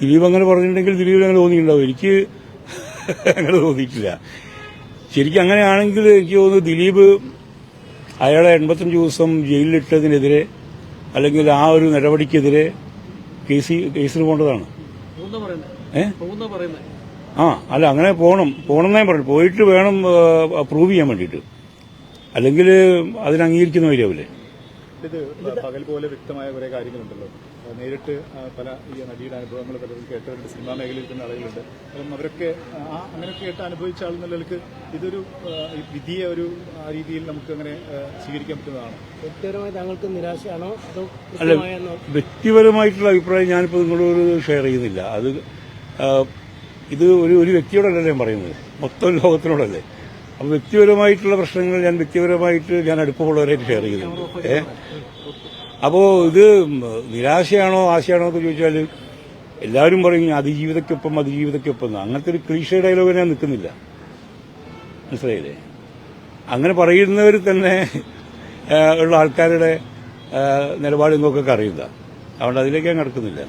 ദിലീപ് അങ്ങനെ പറഞ്ഞിട്ടുണ്ടെങ്കിൽ ദിലീപിന് അങ്ങനെ തോന്നിയിട്ടുണ്ടാവും. എനിക്ക് അങ്ങനെ തോന്നിയിട്ടില്ല. ശരിക്കും അങ്ങനെയാണെങ്കിൽ എനിക്ക് തോന്നുന്നു ദിലീപ് അയാളെ 85 ദിവസം ജയിലിലിട്ടതിനെതിരെ അല്ലെങ്കിൽ ആ ഒരു നടപടിക്കെതിരെ കേസിന് പോകേണ്ടതാണ്. അല്ല അങ്ങനെ പോകണമെന്നേ പറഞ്ഞു. പോയിട്ട് വേണം പ്രൂവ് ചെയ്യാൻ വേണ്ടിയിട്ട്. അല്ലെങ്കിൽ അതിന് അംഗീകരിക്കുന്ന വരികയാവില്ലേ? ഇത് പകൽ പോലെ വ്യക്തമായ കുറെ കാര്യങ്ങളുണ്ടല്ലോ. നേരിട്ട് പല ഈ നടിയുടെ അനുഭവങ്ങൾ പലരും കേട്ടവരുണ്ട്, സിനിമാ മേഖലയിൽ ഇരിക്കുന്ന ആളുകളുണ്ട്. അപ്പം അവരൊക്കെ അങ്ങനെയൊക്കെ കേട്ട് അനുഭവിച്ച ആളെന്നുള്ളവർക്ക് ഇതൊരു വിധിയെ ഒരു ആ രീതിയിൽ നമുക്ക് അങ്ങനെ സ്വീകരിക്കാൻ പറ്റുന്നതാണ്. വ്യക്തിപരമായി താങ്കൾക്ക് നിരാശയാണോ അതോ? അല്ല, വ്യക്തിപരമായിട്ടുള്ള അഭിപ്രായം ഞാനിപ്പോൾ നിങ്ങളോട് ഷെയർ ചെയ്യുന്നില്ല. അത് ഇത് ഒരു വ്യക്തിയോടല്ലേ ഞാൻ പറയുന്നത്, മൊത്തം ലോകത്തിനോടല്ലേ. അപ്പോൾ വ്യക്തിപരമായിട്ടുള്ള പ്രശ്നങ്ങൾ ഞാൻ അടുപ്പമുള്ളവരായിട്ട് ഷെയർ ചെയ്യുന്നുണ്ട്. അപ്പോൾ ഇത് നിരാശയാണോ ആശയാണോ എന്ന് ചോദിച്ചാൽ എല്ലാവരും പറയും അതിജീവിതയ്ക്കൊപ്പം അങ്ങനത്തെ ഒരു ക്ലീഷേ ഡയലോഗ് ഞാൻ നിൽക്കുന്നില്ല. മനസ്സിലായില്ലേ? അങ്ങനെ പറയുന്നവർ തന്നെ ഉള്ള ആൾക്കാരുടെ നിലപാട് നിങ്ങൾക്കൊക്കെ അറിയില്ല. അതുകൊണ്ട് അതിലേക്ക് ഞാൻ കിടക്കുന്നില്ല.